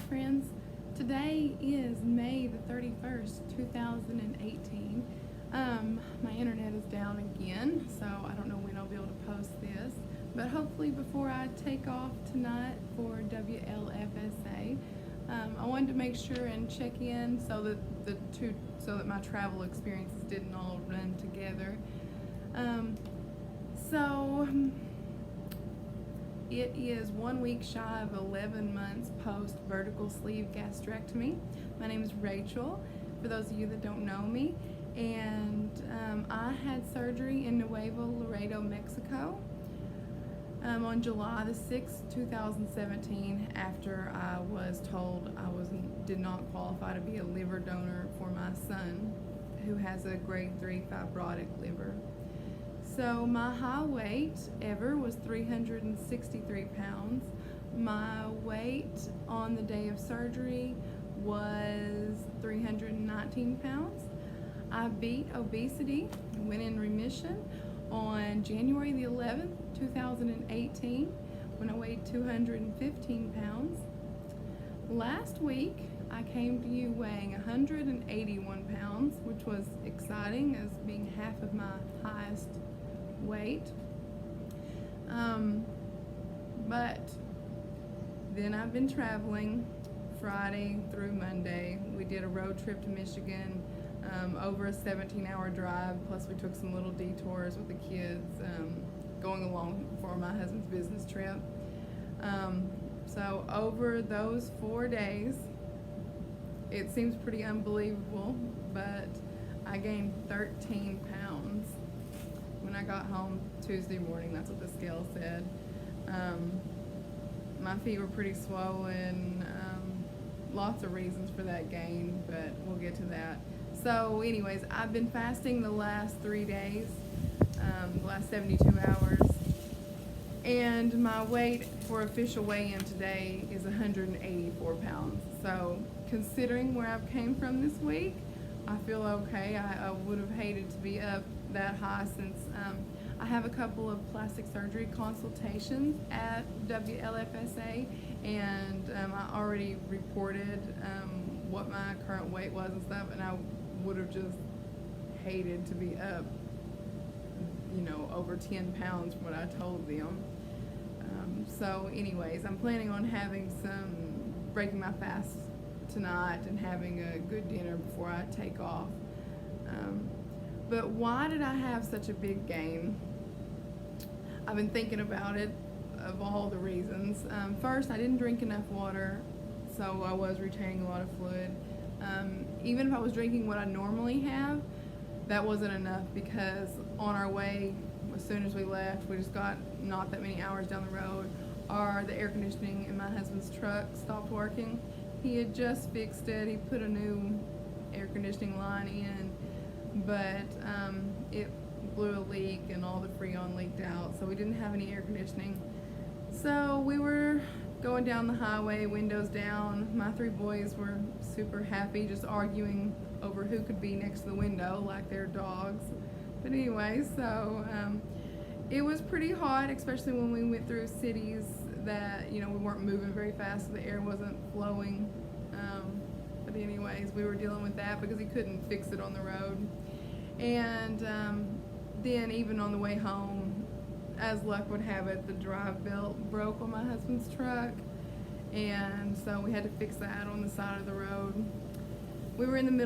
friends. Today is May the 31st, 2018. My internet is down again, so I don't know when I'll be able to post this. But hopefully before I take off tonight for WLFSA, I wanted to make sure and check in so that my travel experiences didn't all run together. It is 1 week shy of 11 months post vertical sleeve gastrectomy. My name is Rachel, for those of you that don't know me, and I had surgery in Nuevo Laredo, Mexico on July the 6th, 2017, after I was told I did not qualify to be a liver donor for my son, who has a grade 3 fibrotic liver. So my high weight ever was 363 pounds. My weight on the day of surgery was 319 pounds. I beat obesity, went in remission on January the 11th, 2018, when I weighed 215 pounds. Last week, I came to you weighing 181 pounds, which was exciting as being half of my highest weight. But then I've been traveling Friday through Monday. We did a road trip to Michigan, over a 17-hour drive, plus we took some little detours with the kids, going along for my husband's business trip. So over those 4 days, it seems pretty unbelievable, but I gained 13 pounds. When I got home Tuesday morning, that's what the scale said. My feet were pretty swollen, lots of reasons for that gain, but we'll get to that. So anyways, I've been fasting the last 3 days, the last 72 hours, and my weight for official weigh-in today is 184 pounds. So considering where I've came from this week, I feel okay. I would have hated to be up that high since I have a couple of plastic surgery consultations at WLFSA, and I already reported what my current weight was and stuff, and I would have just hated to be up, over 10 pounds from what I told them. So anyways, I'm planning on breaking my fast tonight and having a good dinner before I take off. But why did I have such a big gain? I've been thinking about it, of all the reasons. First, I didn't drink enough water, so I was retaining a lot of fluid. Even if I was drinking what I normally have, that wasn't enough, because on our way, as soon as we left, we just got not that many hours down the road, the air conditioning in my husband's truck stopped working. He had just fixed it. He put a new air conditioning line in, but it blew a leak and all the Freon leaked out, so we didn't have any air conditioning. So we were going down the highway, windows down. My 3 boys were super happy, just arguing over who could be next to the window like they're dogs. But anyway, so it was pretty hot, especially when we went through cities that, we weren't moving very fast, so the air wasn't flowing. But anyways, we were dealing with that because he couldn't fix it on the road. And then even on the way home, as luck would have it, the drive belt broke on my husband's truck, and so we had to fix that on the side of the road. We were in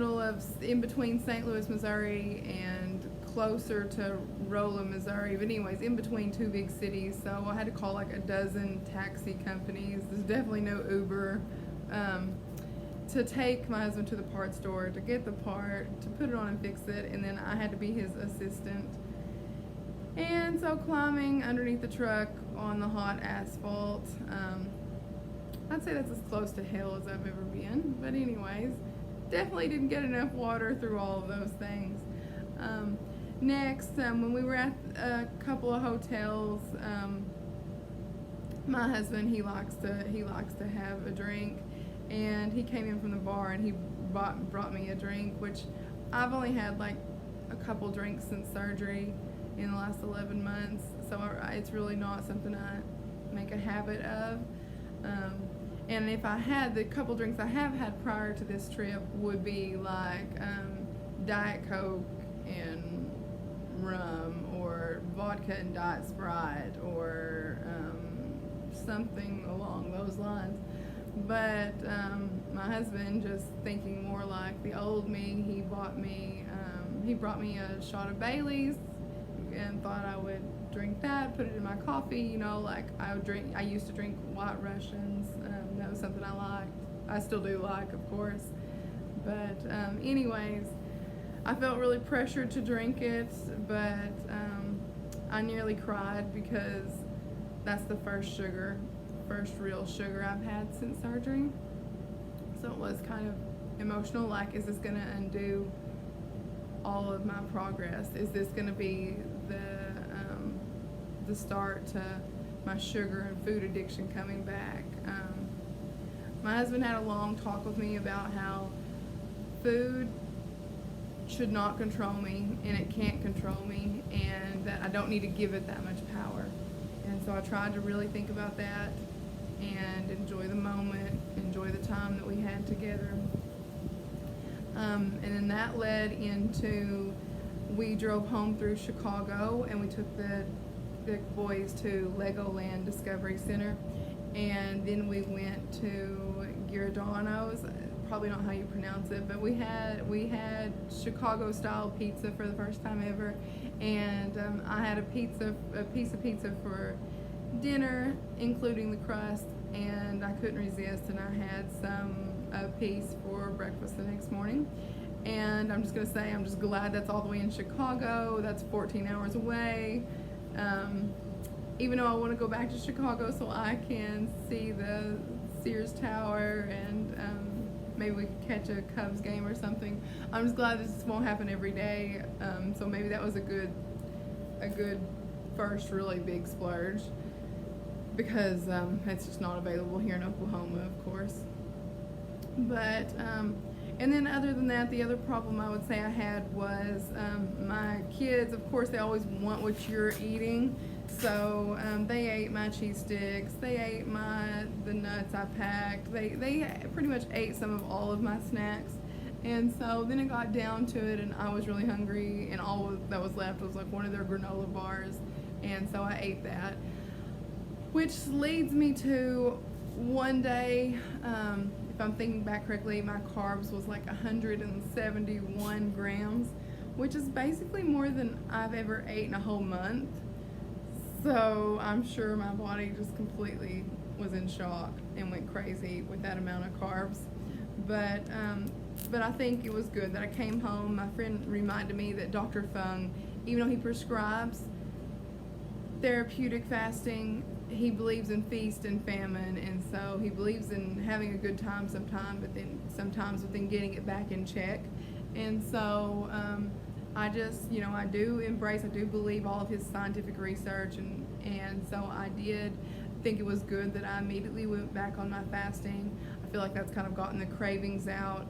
between St. Louis, Missouri and closer to Rolla, Missouri, but anyways, in between 2 big cities, so I had to call like a dozen taxi companies. There's definitely no Uber. To take my husband to the parts store to get the part, to put it on and fix it, and then I had to be his assistant. And so climbing underneath the truck on the hot asphalt, I'd say that's as close to hell as I've ever been, but anyways, definitely didn't get enough water through all of those things. Next, when we were at a couple of hotels, my husband, he likes to have a drink, and he came in from the bar and he brought me a drink, which I've only had like a couple drinks since surgery in the last 11 months, so it's really not something I make a habit of. And if I had the couple drinks I have had prior to this trip would be like Diet Coke and rum, or vodka and Diet Sprite, or something along those lines. But my husband, just thinking more like the old me, he brought me a shot of Bailey's and thought I would drink that, put it in my coffee, you know, like I used to drink White Russians. That was something I liked. I still do like, of course. But anyways, I felt really pressured to drink it, but I nearly cried because that's the first real sugar I've had since surgery. So it was kind of emotional, like, is this gonna undo all of my progress? Is this gonna be the start to my sugar and food addiction coming back? My husband had a long talk with me about how food should not control me, and it can't control me, and that I don't need to give it that much power. And so I tried to really think about that and enjoy the moment, enjoy the time that we had together. And then that led into, we drove home through Chicago, and we took the boys to Legoland Discovery Center, and then we went to Giordano's, probably not how you pronounce it, but we had Chicago style pizza for the first time ever, and I had a piece of pizza for dinner, including the crust, and I couldn't resist, and I had a piece for breakfast the next morning. And I'm just gonna say, I'm just glad that's all the way in Chicago. That's 14 hours away. Even though I want to go back to Chicago so I can see the Sears Tower, and maybe we could catch a Cubs game or something. I'm just glad this won't happen every day. So maybe that was a good first really big splurge, because it's just not available here in Oklahoma, of course. But and then other than that, the other problem I would say I had was my kids, of course, they always want what you're eating. So they ate my cheese sticks, they ate the nuts I packed, they pretty much ate some of all of my snacks. And so then it got down to it, and I was really hungry, and all that was left was like one of their granola bars, and so I ate that. Which leads me to one day, if I'm thinking back correctly, my carbs was like 171 grams, which is basically more than I've ever ate in a whole month. So I'm sure my body just completely was in shock and went crazy with that amount of carbs. But I think it was good that I came home. My friend reminded me that Dr. Fung, even though he prescribes therapeutic fasting, he believes in feast and famine, and so he believes in having a good time sometimes, but then sometimes within getting it back in check. And so I just, I do believe all of his scientific research, and so I did think it was good that I immediately went back on my fasting. I feel like that's kind of gotten the cravings out.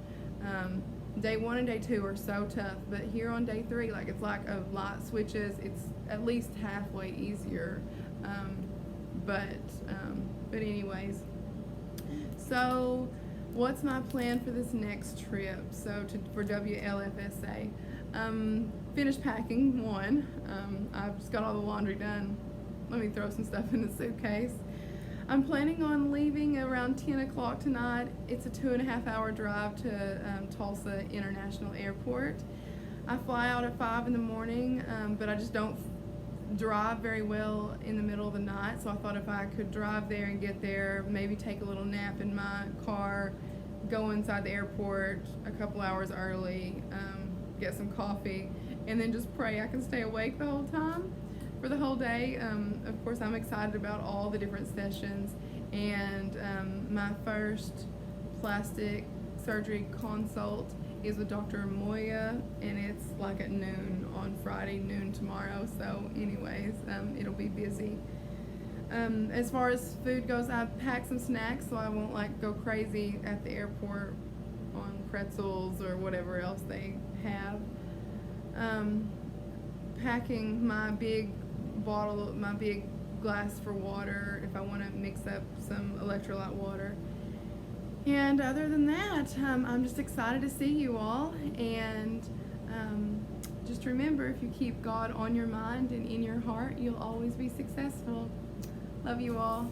Day 1 and day 2 are so tough, but here on day 3, like, it's like a light switches. It's at least halfway easier. But anyways, so what's my plan for this next trip? So for WLFSA, finished packing one. I've just got all the laundry done. Let me throw some stuff in the suitcase. I'm planning on leaving around 10 o'clock tonight. It's a 2.5 hour drive to Tulsa International Airport. I fly out at 5 in the morning, but I just don't drive very well in the middle of the night, so I thought if I could drive there and get there, maybe take a little nap in my car, go inside the airport a couple hours early, get some coffee, and then just pray I can stay awake the whole time for the whole day. Of course, I'm excited about all the different sessions, and my first plastic surgery consult is with Dr. Moya, and it's like at noon on Friday, noon tomorrow. So anyways, it'll be busy. As far as food goes, I packed some snacks so I won't like go crazy at the airport on pretzels or whatever else they have. Packing my big glass for water if I want to mix up some electrolyte water. And other than that, I'm just excited to see you all. And just remember, if you keep God on your mind and in your heart, you'll always be successful. Love you all.